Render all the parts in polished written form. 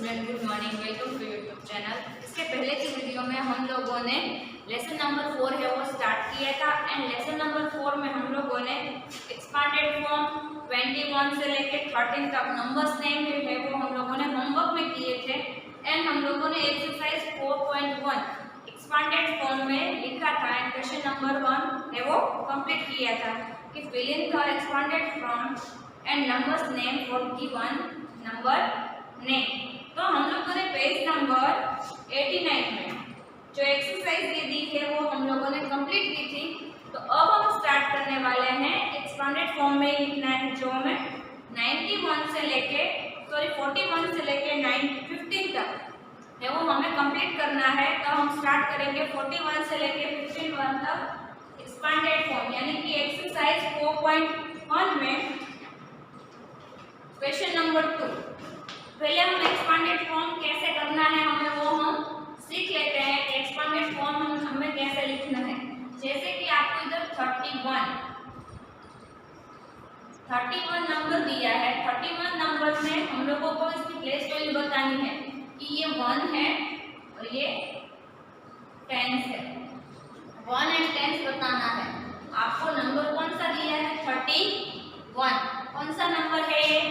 Student, good morning, welcome to YouTube channel. इसके पहले की वीडियो में हम लोगों ने लेसन नंबर 4 है वो स्टार्ट किया था एंड लेसन नंबर 4 में हम लोगों ने एक्सपांडेड फॉर्म 21 से लेके 13 तक नंबर्स नेम है वो हम लोगों ने होमवर्क में किए थे एंड हम लोगों ने एक्सरसाइज 4.1 एक्सपांडेड फॉर्म में लिखा था एंड क्वेश्चन नंबर 1 है वो कंप्लीट किया था कि fill in the expanded form and numbers name for given number name. तो हम लोगों ने पेज नंबर 89 में जो एक्सरसाइज ये दी है वो हम लोगों ने कंप्लीट की थी। तो अब हम स्टार्ट करने वाले हैं एक्सपांडेड फॉर्म में लिखना है जो हमें 41 से लेके 41 से लेके 15 तक है वो हमें कंप्लीट करना है। तो हम स्टार्ट करेंगे 41 से लेके 51 तक एक्सपांडेड फॉर्म यानी कि एक्सरसाइज 4.1 में क्वेश्चन नंबर 2। पहले हम एक्सपांडेड फॉर्म कैसे करना है हमें वो हम सीख लेते हैं कि एक्सपांडेड फॉर्म हमें कैसे लिखना है। जैसे कि आपको इधर 31 नंबर दिया है। 31 नंबर में हम लोगों को इसकी प्लेस वैल्यू बतानी है कि ये 1 है और ये 10 है। 1 एंड 10 बताना है। आपको नंबर कौन सा दिया है? 31। कौन सा नंबर है ये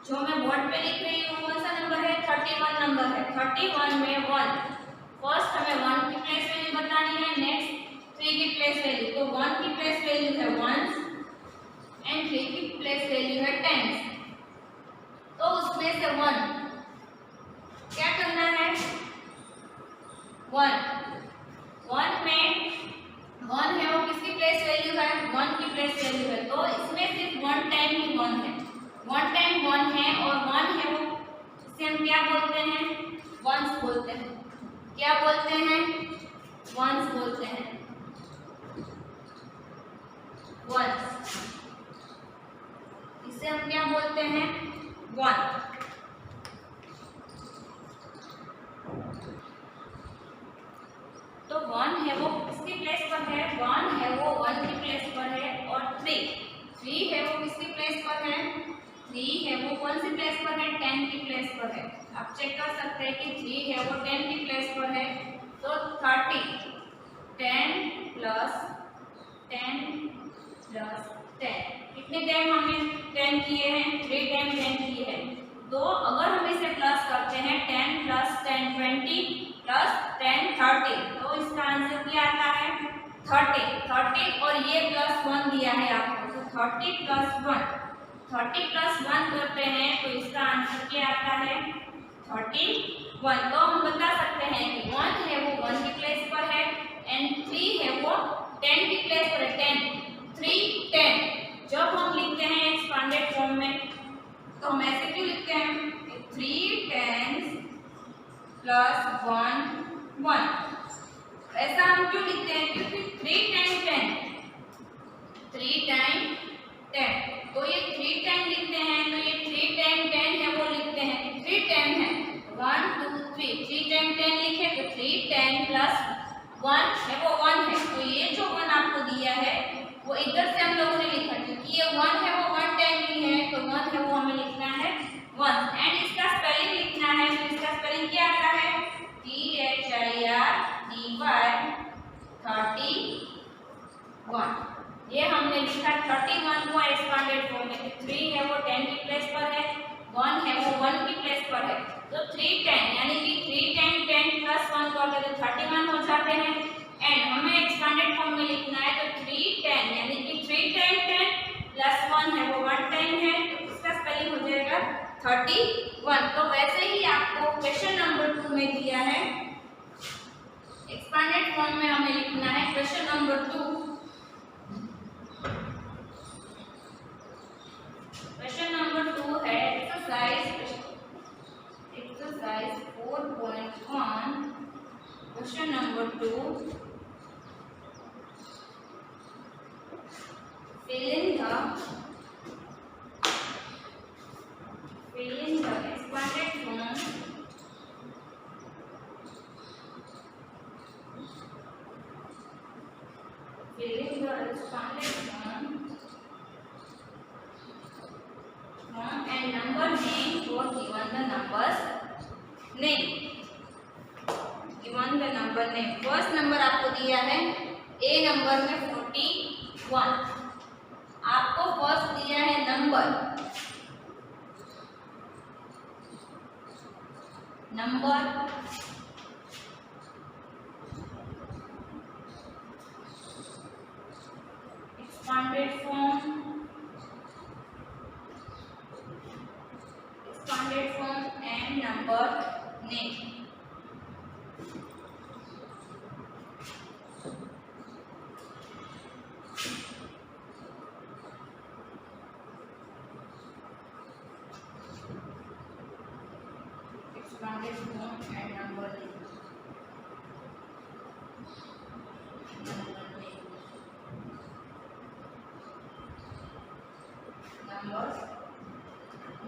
जो मैं बोर्ड पे लिख रही हूँ? कौन सा नंबर है? 31 नंबर है। 31 में 1 फर्स्ट हमें 1 की प्लेस वैल्यू बतानी है, नेक्स्ट 3 की प्लेस वैल्यू। तो 1 की प्लेस वैल्यू है 1 एंड 3 की प्लेस वैल्यू है 10। तो उसमें से 1 क्या करना है? 1 में 1 है वो किसकी प्लेस वैल्यू है? 1 की प्लेस वैल्यू है। तो इसमें सिर्फ 1 टाइम ही 1 है। 1 टाइम 1 है और 1 है वो इसे हम क्या बोलते हैं? वंस बोलते हैं। क्या बोलते हैं? वंस बोलते हैं। वंस इसे हम क्या बोलते हैं? 1। तो 1 है वो किसकी प्लेस पर है? 1 है वो 1 की प्लेस पर है और 3 है वो किसकी प्लेस पर है? 3 है वो कौन सी प्लेस पर है? 10 की प्लेस पर है। आप चेक कर सकते हैं कि 3 है वो 10 की प्लेस पर है। तो 30 10 प्लस 10 कितने टाइम हमने 10 किए हैं? 3 टाइम 10 किए हैं। तो अगर हम इसे प्लस करते हैं 10 प्लस 10 20 प्लस 10 30 तो इसका आंसर क्या आता है? 30 और ये प्लस 1 दिया है आपको। तो 30 प्लस 1 करते हैं तो इसका आंसर क्या आता है? 31। तो हम बता सकते हैं कि 1 है वो 1 की प्लेस पर है एंड 3 है वो 10 की प्लेस पर है। 10 जब हम लिखते हैं एक्सपांडेड फॉर्म में तो हम ऐसे क्यों लिखते हैं? 3 10 प्लस 1 ऐसा हम क्यों लिखते हैं? क्योंकि 3 टाइम 10 तो ये 3 टाइम लिखते हैं। तो ये 3 टाइम 10 है वो लिखते हैं। 3 टाइम है 1 2 3 टाइम 10 लिखे तो 3 10 प्लस 1 है वो 1 है। तो ये जो 1 आपको दिया है वो इधर से हम लोगों ने लिखा क्योंकि ये 1 है वो 1 टाइम ही है। तो 1 है वो हमें लिखना है 1 एंड इसका स्पेलिंग लिखना है। तो इसका स्पेलिंग क्या आता है? THIRD 31। ये हमने लिखा 31 को एक्सपांडेड फॉर्म में। 3 है वो 10 की प्लेस पर है, 1 है वो 1 की प्लेस पर है। तो 3 10 यानी कि 3 टाइम 10 प्लस 1 करके तो 31 हो जाते हैं एंड हमें एक्सपांडेड फॉर्म में लिखना है। तो 3 10 यानी कि 3 टाइम 10 प्लस 1 है वो 1 टाइम है। तो इसका स्पेलिंग हो जाएगा 31। तो वैसे ही आपको क्वेश्चन नंबर 2 में दिया है एक्सपांडेड फॉर्म में हमें लिखना है क्वेश्चन नंबर 2। क्वेश्चन नंबर 2 है exercise 4.1 question number 2 fill in the expanded form and number name for given the numbers given the number name. First number आपको दिया है ए नंबर में 41, आपको फर्स्ट दिया है number expanded form and number name। expanded form and number name। numbers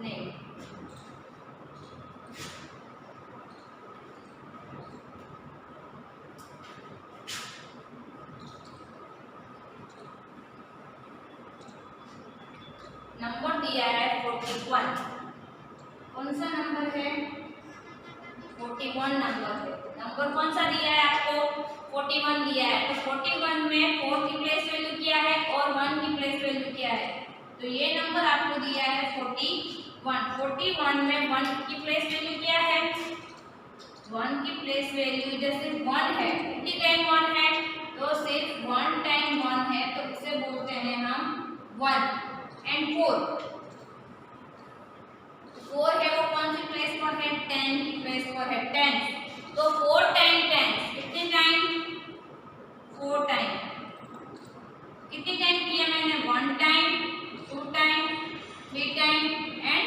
name। Number दिया है 41, कौन सा नंबर है? 41 नंबर है। नंबर कौन सा दिया है आपको? 41 दिया है। तो 41 में 4 की प्लेस वैल्यू क्या है और 1 की प्लेस वैल्यू क्या है? तो ये नंबर आपको दिया है 41। 41 में 1 की प्लेस वैल्यू क्या है? 1 की प्लेस वैल्यू जैसे 1 है, कितनी टाइम 1 है? तो सिर्फ 1 टाइम 1 है, तो इसे बोलते हैं हम 1। एंड 4 है वो कौन सी प्लेस पर है? 10 की प्लेस पर है, 10। तो 4 टाइम 10 कितने टाइम? 4 टाइम। कितने टाइम किया मैंने? 1 time, 2 time, 3 time and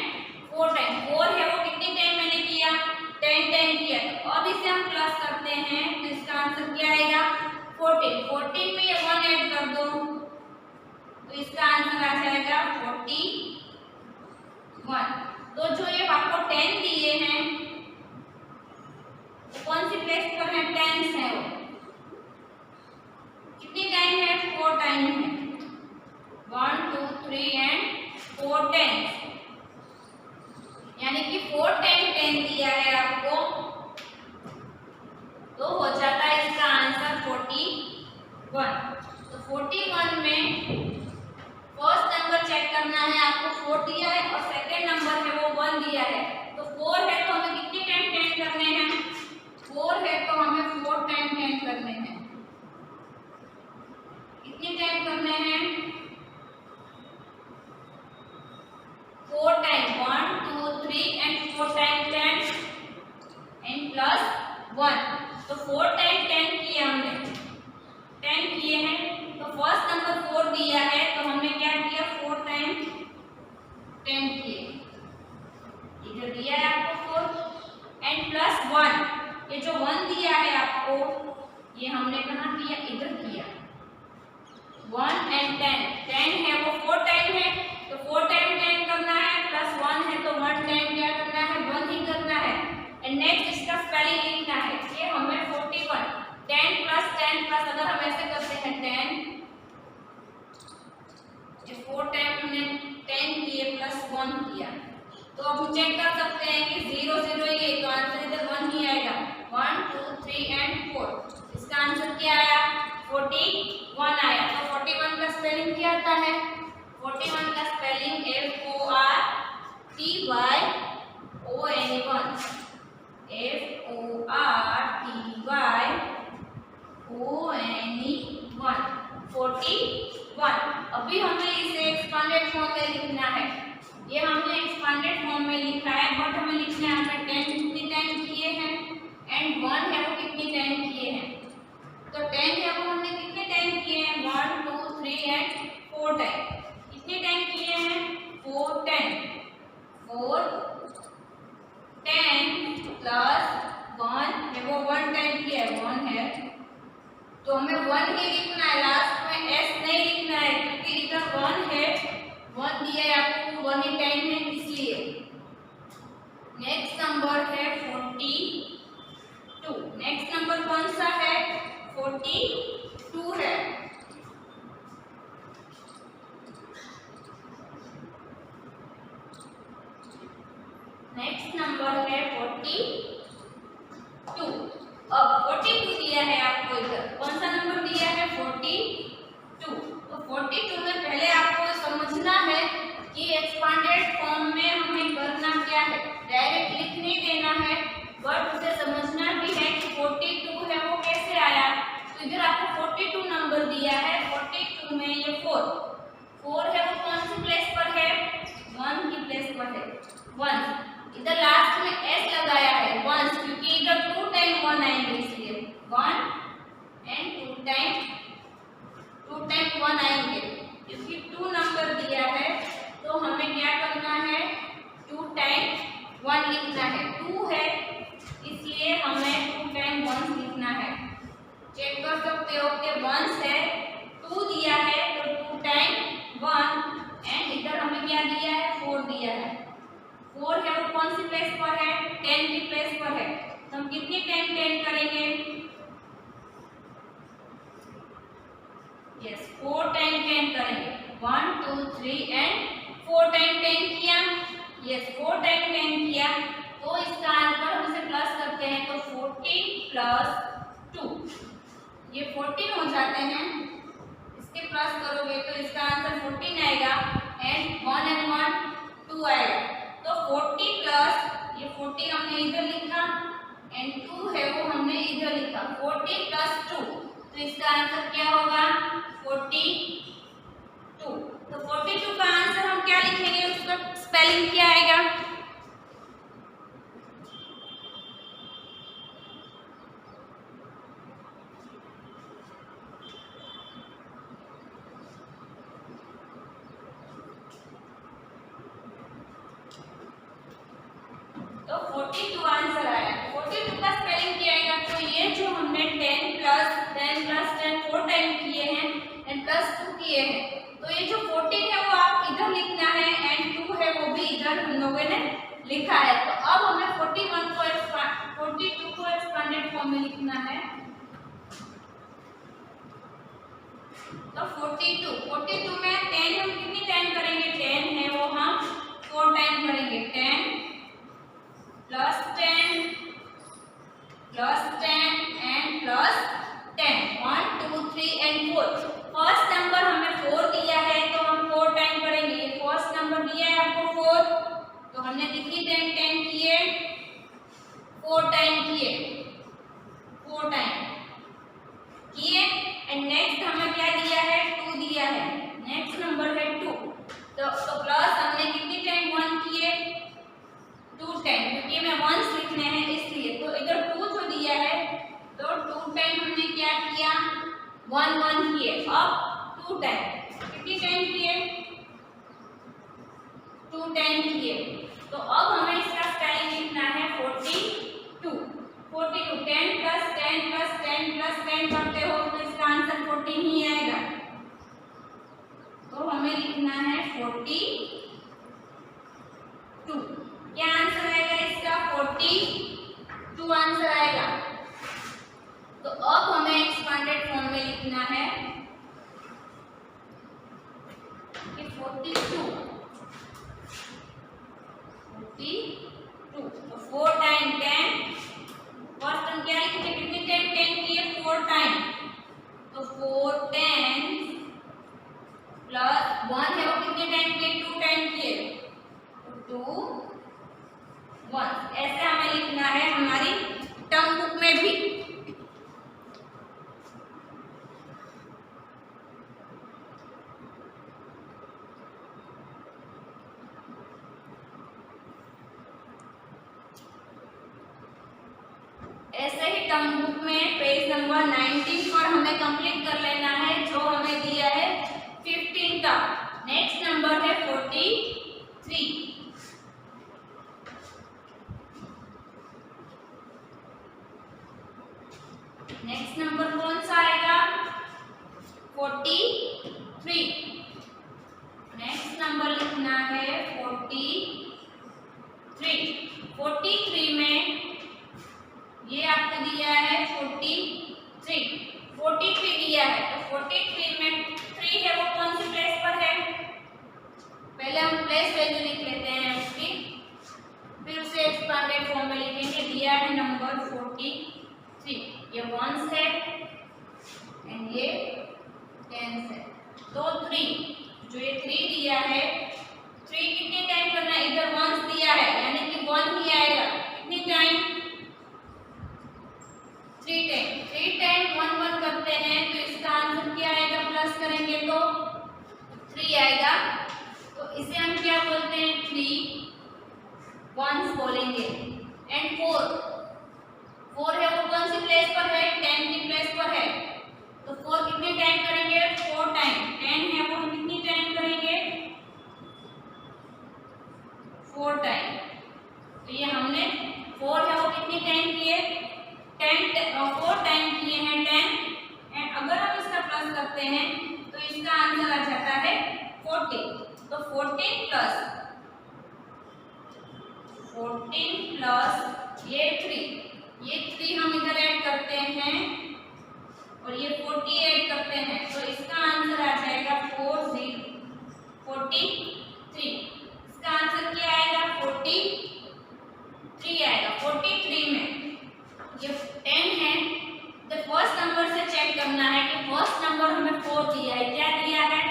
4 time. 4 है वो कितने टाइम मैंने किया? 10 टाइम किया। तो अब इसे हम प्लस करते हैं तो इसका आंसर क्या आएगा? 14। 14 में ये 1 ऐड कर दो तो इसका आंसर आ जाएगा 41। तो जो ये आपको 10 दिए हैं तो कौन सी प्लेस पर है? 10 है वो। कितनी टाइम है? 4 टाइम है। 1 2 3 एंड 4 10, यानी कि 4 टाइम 10 दिया है आपको, तो हो जाता है इसका आंसर 41। तो 41 में फर्स्ट नंबर चेक करना है आपको, 4 दिया है और सेकंड नंबर है वो 1 दिया है। तो 4 है तो हमें कितने टाइम 10 करने हैं? 4 है तो हमें 4 टाइम 10 करने हैं। कितने टाइम करने हैं? 4 time. 1 2 3 and 4 time 10 and plus 1। तो 4 टाइम 10 किए हमने, 10 किए हैं। तो फर्स्ट नंबर 4 दिया है तो हमने क्या किया? 4 टाइम 10 किए। इधर दिया है आपको 4 एंड प्लस 1। ये जो 1 दिया है आपको ये हमने कहाँ किया? इधर किया। 1 एंड 10, 10 है वो 4 टाइम है तो 4 टाइम 10 करना है, प्लस 1 है तो 1 टाइम क्या करना है? 1 ही करना है। एंड नेक्स्ट इसका स्पेलिंग लिखना है। ये हमें 41 10 प्लस 10 प्लस, अगर हम ऐसे करते हैं 10, ये 4 टाइम हमने 10 किए प्लस 1 किया, तो अब हम चेक कर सकते हैं कि 0 0 ही है तो आंसर इधर 1 ही आएगा। 1 2 3 एंड 4, इसका आंसर क्या आया? 41 आया। तो 41 का स्पेलिंग क्या आता है? 41 का स्पेलिंग FORTYONE1, FORTYONE1, 41। अभी हमें इसे एक्सपांडेड फॉर्म में लिखना है। ये हमने एक्सपांडेड फॉर्म में लिखा है, बट हमें लिखना है हमने 10 कितनी टाइम किए हैं एंड 1 है वो कितनी टाइम किए हैं। तो 10 है वो हमने कितने टाइम किए हैं? 1 2 3 एंड 4 टाइम। कितने टाइम किए हैं? 4 10। 4 10 प्लस 1 है वो 1 टाइम किया है, 1 है तो हमें 1 ही लिखना है, लास्ट में s नहीं लिखना है क्योंकि इधर 1 है, 1 दिया है आपको, 1 ही टाइम है इसलिए। नेक्स्ट नंबर है 42। नेक्स्ट नंबर कौन सा है? 42 है। नेक्स्ट नंबर है 42। अब 4 है वो कौन सी प्लेस पर है, 1 की प्लेस पर है, 1। इधर लास्ट में s लगाया है 1 क्योंकि इधर 2 टाइम 1 आएंगे इसलिए 1 एंड 2 टाइम 1 आएंगे क्योंकि 2 नंबर दिया है तो हमें क्या करना है 2 टाइम 1 लिखना है, 2 है इसलिए हमें 2 टाइम 1 लिखना है। चेक कर सकते हो कि 1 है 2 दिया है तो 2 टाइम 1 एंड इधर हमें क्या दिया है 4 दिया है, 4 है वो कौन सी प्लेस पर है, 10 की प्लेस पर है तो हम कितनी टाइम 10 करेंगे, यस 4 टाइम 10 करेंगे, 1 2 3 एंड 4 टाइम 10 किया, यस 4 टाइम 10 किया तो इसका आंसर हम इसे प्लस करते हैं तो 14 प्लस 2 ये 14 हो जाते हैं, इसके प्लस करोगे तो इसका आंसर 14 आएगा एंड 1 एंड 1 2 आएगा तो 40 प्लस ये 40 हमने इधर लिखा एंड 2 है वो हमने इधर लिखा, 40 प्लस 2 तो इसका आंसर क्या होगा 42। तो 42 का आंसर हम क्या लिखेंगे, उसका स्पेलिंग क्या आएगा, तो 42 आंसर आया। 42 का स्पेलिंग क्या आएगा, तो ये जो हमने 10 प्लस 10 4 टाइम किए हैं एंड प्लस 2 किए हैं तो ये जो 14 है वो आप इधर लिखना है एंड 2 है वो भी इधर हम लोगों ने लिखा है। तो अब हमें 42 को एक्सपांडेड फॉर्म में लिखना है तो 42 में 10 हम कितनी टाइम करेंगे, 10 है वो हम 4 टाइम करेंगे, 10 plus 10 and plus 10 1 2 3 and 4। First number हमें 4 दिया है तो हम 4 टाइम करेंगे, ये फर्स्ट नंबर दिया है आपको 4 तो हमने कितनी टाइम 10 किए 4 टाइम किए, 4 टाइम किए एंड नेक्स्ट हमें क्या दिया है 2 दिया है, नेक्स्ट नंबर है 2 तो प्लस हमने कितनी टाइम 1 किए 2 टाइम क्योंकि हमें 1 लिखने हैं इसलिए तो इधर 2 जो दिया है तो 2 टाइम हमने क्या किया 1 किए, अब 2 टाइम कितनी टाइम किए 2 टाइम किए तो अब हमें इसका स्पेलिंग लिखना है 42 10 प्लस 10 करते हो तो इसका आंसर 14 ही आएगा तो हमें लिखना है 42 क्या आंसर आएगा इसका 42 आंसर आएगा। तो अब हमें एक्सपांडेड फॉर्म में लिखना है कि 42 तो 4 टाइम 10 फर्स्ट हम क्या लिखेंगे कितनी टाइम 10 किए 4 टाइम तो 4 10 प्लस 1 है वो कितने टाइम किए 2 टाइम किए 2 1 ऐसे हमें लिखना है हमारी टर्म बुक में भी। ऐसे ही टर्म बुक में पेज नंबर 19 पर हमें कंप्लीट कर लेना है जो हमें दिया है 15 का। नेक्स्ट नंबर है 43। नेक्स्ट नंबर कौन सा आएगा 43। नेक्स्ट नंबर लिखना है 43 में ये आपको दिया है 43 दिया है तो 43 में 3 है वो कौन सी प्लेस पर है, पहले हम प्लेस वैल्यू लिख लेते हैं उसकी फिर उसे एक्सपांडेड फॉर्म में लिखेंगे। दिया है नंबर 43 ये 1s है एंड ये 10s है तो 3 जो ये 3 दिया है 3 कितने टाइम करना है, इधर 1s दिया है यानी कि 1 ही आएगा कितनी टाइम 3 टाइम 1 करते हैं तो इसका आंसर क्या आएगा, प्लस करेंगे तो 3 3 आएगा। तो इसे हम क्या बोलते हैं, 3 वंस बोलेंगे। एंड 4 है वो कौन सी प्लेस पर है, 10 की प्लेस पर है। तो 4 कितने टाइम करेंगे, 4 टाइम। 10 है वो हम कितनी टाइम करेंगे, 4 टाइम। तो ये हमने 4 है वो कितनी टाइम किए, 4 टाइम किए हैं 10। एंड अगर हम इसका प्लस करते हैं तो इसका आंसर आ जाता है 14। तो 14 प्लस ये 3 हम इधर ऐड करते हैं और ये 40 ऐड करते हैं। तो इसका आंसर आ जाएगा 43। इसका आंसर क्या आएगा, 43 आएगा। 43 में ये 10 है, तो फर्स्ट नंबर से चेक करना है कि फर्स्ट नंबर हमें 4 दिया है। क्या दिया है,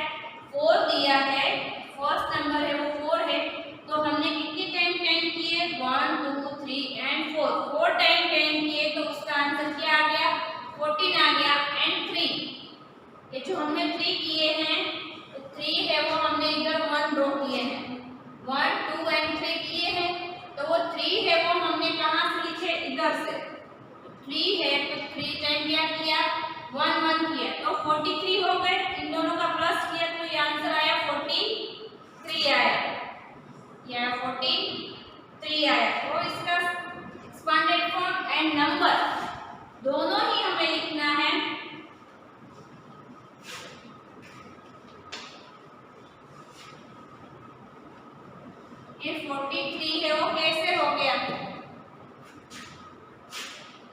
4 दिया है। फर्स्ट नंबर है वो 4 है। तो हमने कितनी टाइम 10 किए, 1 2 3 एंड 4 टाइम 10 किए। तो उसका आंसर क्या आ गया, 14 आ गया। एंड 3, ये जो हमने 3 किए हैं, तो 3 है वो हमने इधर 1 ड्रॉ किए हैं। 1 2 एंड 3 किए हैं। तो वो 3 है वो हमने कहाँ से लिखे, इधर से। 3 है तो 3 टाइम क्या किया, 1 किया। तो 43 हो गए। इन दोनों का प्लस किया तो ये आंसर आया 43 आया। ये 43 आया। तो इसका एक्सपांडेड फॉर्म एंड नंबर दोनों ही हमें लिखना है। ये 43 है वो कैसे हो गया,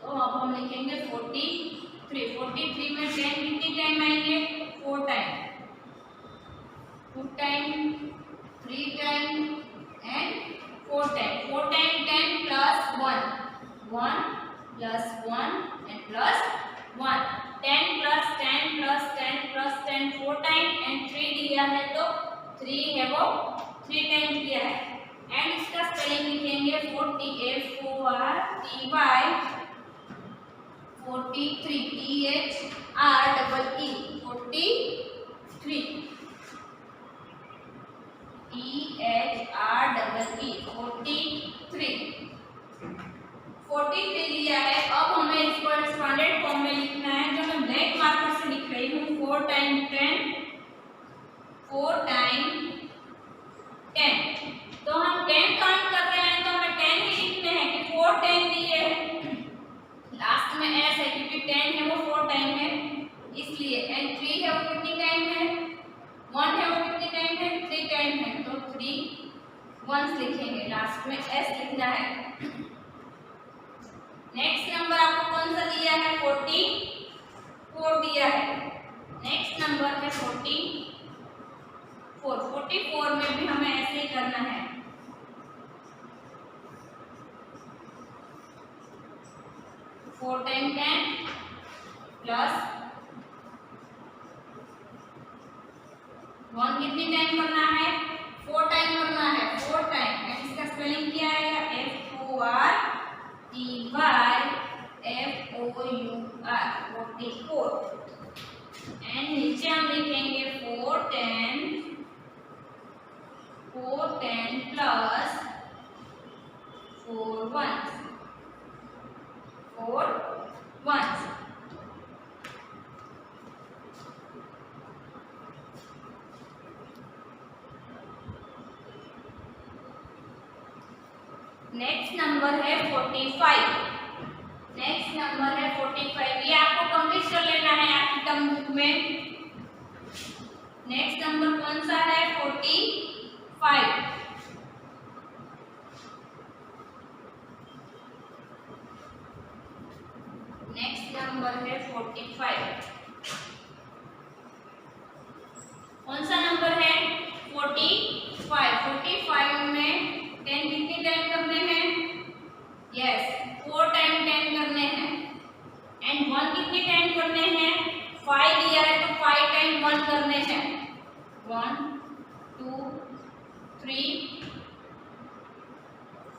तो अब हम लिखेंगे 43 में 10 कितनी टाइम आएंगे, 4 time, 2 time, 3 time and 4 time. 4 time 10 plus 1 plus 1 and plus 1, 10 plus 10 plus 10 plus 10 4 time and 3 दिया है तो 3 है वो 3 टाइम किया है। एंड इसका स्पेलिंग लिखेंगे 43 43 दिया है। अब हमें इसको एक्सपांडेड फॉर्म में लिखना है, जो मैं ब्लैक मार्कर से लिख रही हूँ। 4 टाइम 10। तो हम 10 काउंट कर रहे हैं तो हमें 10 ही लिखने हैं कि 4 10 दिए हैं। लास्ट में एस है क्योंकि 10 है वो 4 टाइम है इसलिए। एंड 3 है वो कितनी टाइम है, 1 है वो कितनी टाइम है, 3 टाइम है। तो 3 वंस लिखेंगे, लास्ट में एस लिखना है। नेक्स्ट नंबर आपको कौन सा दिया है, 44 दिया है। नेक्स्ट नंबर है 44 में भी हमें ऐसे ही करना है। 4 टाइम 10 प्लस 1 कितनी टाइम करना है, 4 टाइम करना है, 4 टाइम। एंड इसका स्पेलिंग क्या आएगा, FORTYFOUR 44। एंड नीचे हम लिखेंगे 4 10 प्लस 4 वंस। नेक्स्ट नंबर है 45। नेक्स्ट नंबर है 45, ये आपको कंप्लीट कर लेना है आपकी टर्म बुक में। नेक्स्ट नंबर कौन सा है, 45। नेक्स्ट नंबर है 45। कौन सा नंबर है, 45। 45 में 10 कितनी टाइम करने हैं, यस 4 टाइम 10 करने हैं। एंड 1 कितनी टाइम करने हैं, 5 दिया है तो 5 टाइम 1 करने हैं। 1 2 3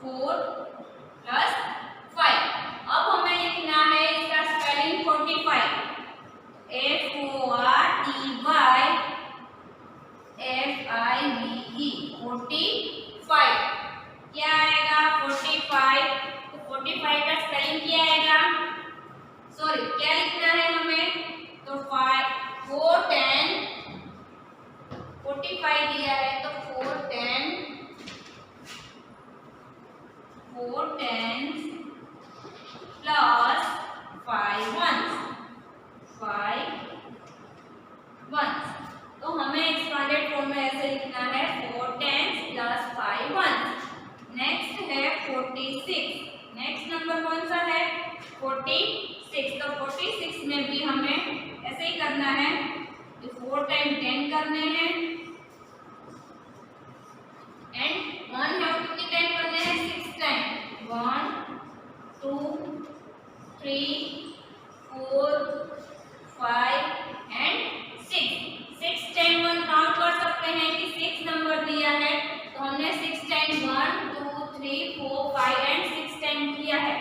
4 प्लस 5। अब हमें लिखना है इसका स्पेलिंग 45, FORTY 45 क्या आएगा 45। तो 45 का स्पेलिंग क्या आएगा, सॉरी क्या लिखना है हमें, तो 5 4 10 45 दिया है तो 4 10 प्लस 5 1 तो हमें एक्सपांडेड फॉर्म में ऐसे लिखना है 4 10 प्लस 5 1। नेक्स्ट है 46। नेक्स्ट नंबर कौन सा है 46। तो 46 में भी हमें ऐसे ही करना है, 4 टाइम 10 करने हैं एंड 1 है कितनी टाइम करने हैं 6 टाइम 1 2 3 4 5 एंड 6 टाइम 1 काउंट कर सकते हैं कि 6 नंबर दिया है तो हमने 6 टाइम 1 2 3 4 5 एंड 6 टाइम किया है।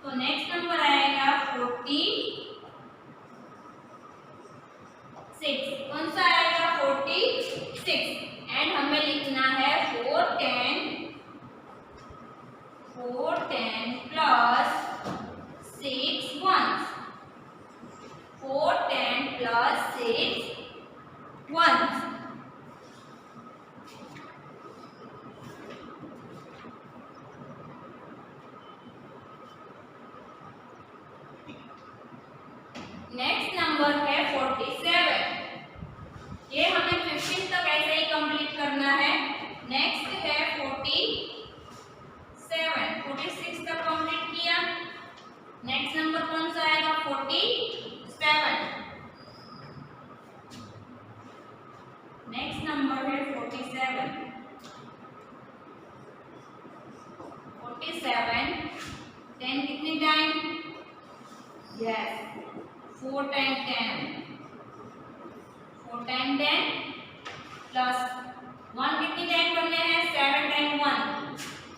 तो नेक्स्ट नंबर आएगा 46। कौन सा आएगा 46 एंड हमें लिखना है 4 10 प्लस 6 1 4 10 प्लस 6 1। नेक्स्ट नंबर है 47। ये हमें 15 तक ऐसे ही कंप्लीट करना है। नेक्स्ट है 46 तक कंप्लीट किया। नेक्स्ट नंबर कौन सा आएगा 47। नेक्स्ट नंबर है 47 10 कितने टाइम, यस 4 टाइम 10 प्लस 1 कितनी टाइम करने हैं 7 टाइम 1।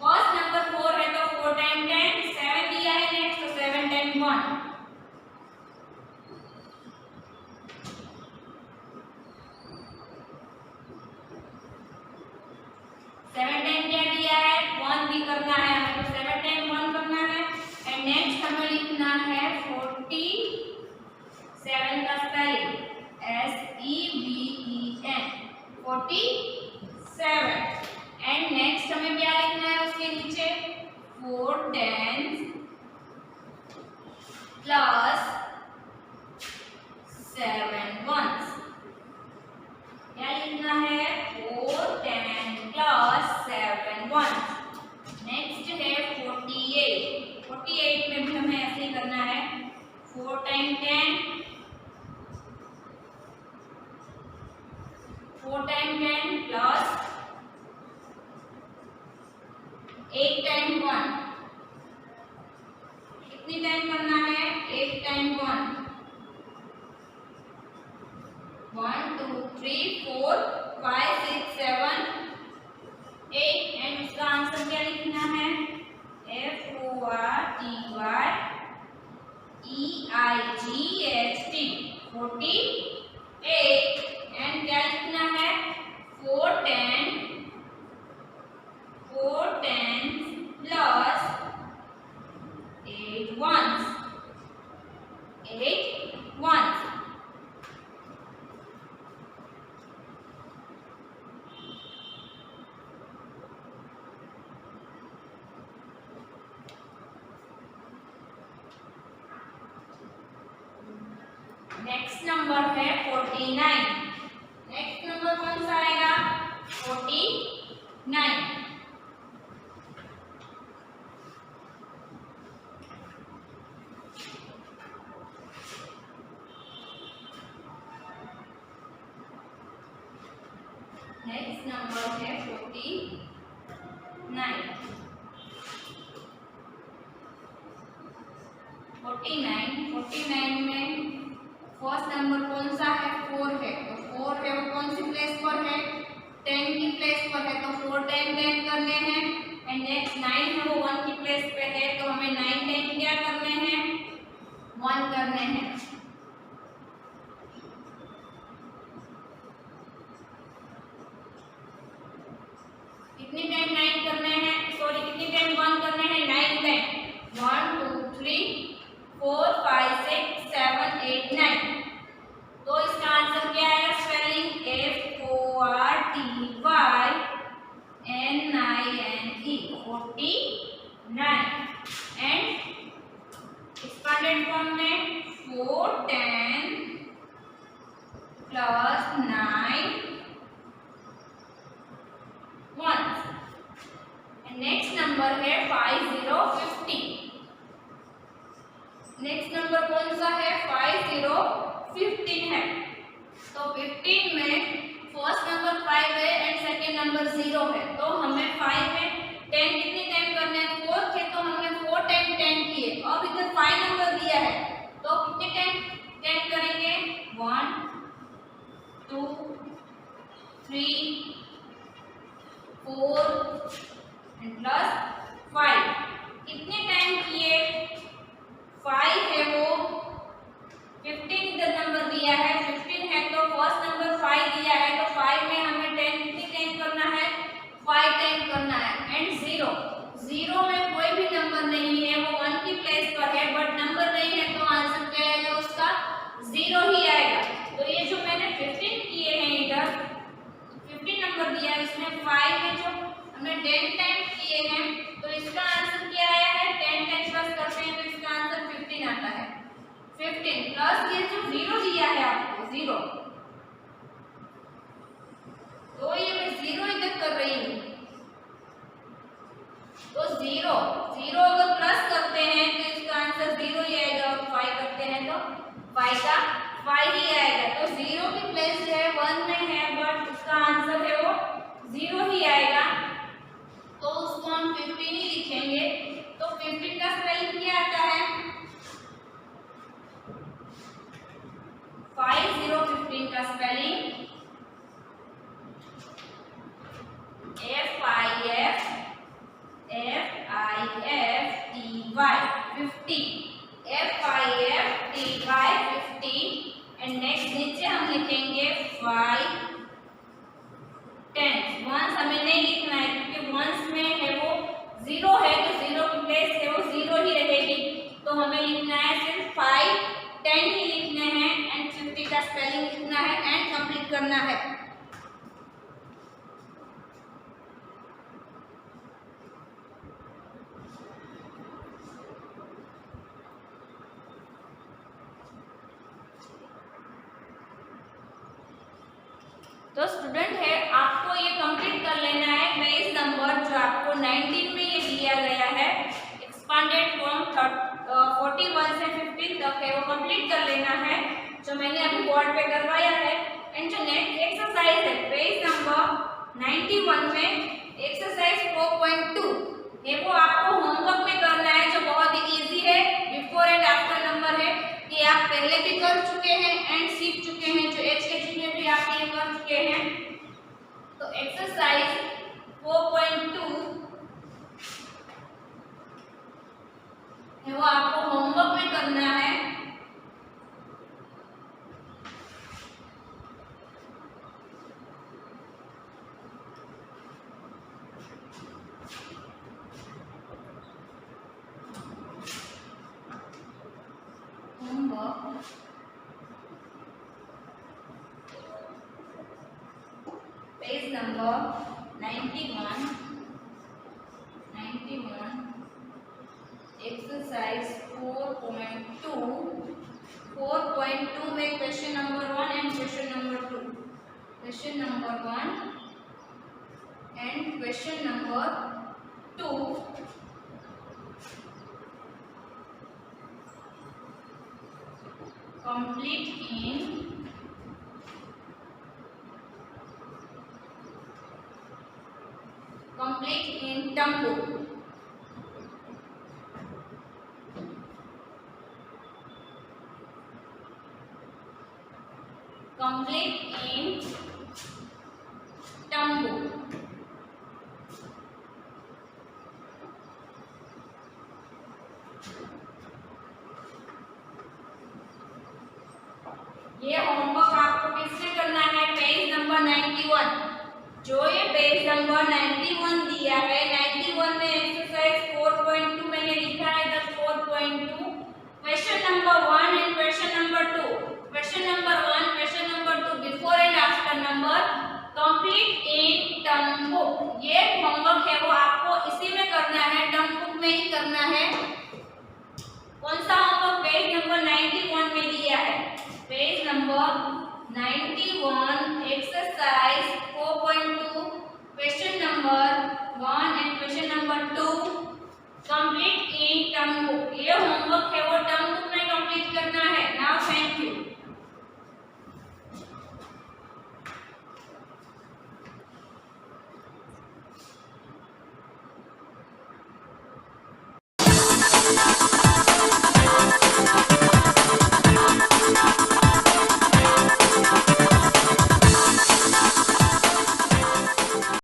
फर्स्ट नंबर 4 है तो 4 टाइम 10 7 दिया है नेक्स्ट तो 7 टाइम 1। सेवन टाइम क्या दिया है 1 भी करना है हमें तो 7 टाइम 1 करना है एंड नेक्स्ट हमें लिखना है 47 का स्पेलिंग SEVEN 47 एंड नेक्स्ट हमें क्या लिखना है उसके नीचे 4 10 प्लस 7 1 क्या लिखना है 4 10 प्लस 7 1। नेक्स्ट है 48 में भी हमें ऐसे ही करना है 4 टाइम 10 प्लस 8 टाइम 1 कितनी टाइम करना है 8 टाइम 1 1 2 3 4 5 6 7 8 एंड इसका आंसर क्या लिखना है FORTYEIGHT 48 एंड क्या लिखना है 4 10 प्लस 8 1 नेक्स्ट नंबर है 49। नेक्स्ट नंबर कौन सा आएगा 49। नेक्स्ट नंबर है 49 में फर्स्ट नंबर कौन सा है 4 है तो 4 है वो कौन सी प्लेस पर है 10 की प्लेस पर है तो 4 टाइम 10 करने हैं एंड नेक्स्ट 9 है वो 1 की प्लेस पे है तो हमें 9 टाइम क्या करने हैं 1 करने हैं। 8 9। तो इसका आंसर क्या आएगा? Spelling FORTYNINE 49। And expanded form में 4 10 प्लस 9 1। नेक्स्ट नंबर है 5050। नेक्स्ट नंबर कौन सा है? 5015 है। तो 15 में फर्स्ट नंबर 5 है एंड सेकंड नंबर 0 है। तो हमें 5 में 10 कितने टाइम करने हैं? 4 थे तो हमने 4 टाइम 10 किए। अब इधर 5 नंबर दिया है तो कितने टाइम 10 करेंगे? 1 2 3 4 प्लस 5। कितने टाइम किए? 5 है वो 15 इधर नंबर दिया है, 15 है तो फर्स्ट नंबर 5 दिया है तो 5 में हमें 10 कितने टाइम करना है? 5 टाइम करना है। एंड 0 में कोई भी नंबर नहीं है, वो 1 की प्लेस पर है बट नंबर नहीं है तो आंसर क्या आएगा उसका? 0 ही आएगा। तो ये जो मैंने 15 किए हैं इधर 15 नंबर दिया है इसमें 5 में जो हमने 10 टाइम किए हैं तो इसका आंसर क्या आया है? 10 टाइम प्लस करते हैं तो इसका आंसर 15 आता है। 15 प्लस ये जो 0 दिया है आपको 0, तो ये मैं 0 इधर कर रही हूँ तो 0 अगर प्लस करते हैं तो इसका आंसर 0 ही आएगा और 5 करते हैं तो 5 का 5 ही आएगा। तो 0 की प्लेस है 1 में है बट उसका आंसर है वो 0 ही आएगा। तो उसको हम 15 ही लिखेंगे। तो 15 का स्पेलिंग क्या आता है? 5015 का स्पेलिंग FIFTY 50 एंड नेक्स्ट नीचे हम लिखेंगे 5 10। वंस हमें नहीं लिखना है क्योंकि वंस में है वो 0 है तो 0 की प्लेस है वो 0 ही रहेगी। तो हमें लिखना है सिर्फ 5 10 ही लिखने हैं एंड 50 का स्पेलिंग लिखना है एंड कंप्लीट करना है। तो स्टूडेंट है आपको ये कंप्लीट कर लेना है बेस नंबर जो आपको 19 में ये दिया गया है एक्सपांडेड फॉर्म 41 से 15 तक है वो कंप्लीट कर लेना है जो मैंने अभी बोर्ड पे करवाया है। एंड जो नेक्स्ट एक्सरसाइज है पेज नंबर 91 में एक्सरसाइज 4.2 है वो आपको होमवर्क में करना है जो बहुत ही इजी है। बिफोर एंड आफ्टर नंबर है कि आप पहले भी कर चुके हैं एंड सीख चुके हैं, जो HKG में भी आप ये कर चुके हैं। तो एक्सरसाइज 4.2 है वो आपको होमवर्क में करना है। पेज नंबर 91 एक्सरसाइज 4.2 में question number 1 and question number 2, question number 1 and question number 2 complete in Tambu. Complete in Tambu. ये होमवर्क आपको किससे करना है? Page number 91। जो ये पेज नंबर 91 दिया है 91 में एक्सरसाइज 4.2 मैंने लिखा है 4.2 Question number 1 and question number 2. Question number 1, question number 2, before and after number complete in term book. ये होमवर्क है वो आपको इसी में करना है, टर्म बुक में ही करना है। कौन सा होमवर्क? पेज नंबर 91 में दिया है। Page number 91 exercise 4.2 question number 1 and question number 2 complete in term book. ये होमवर्क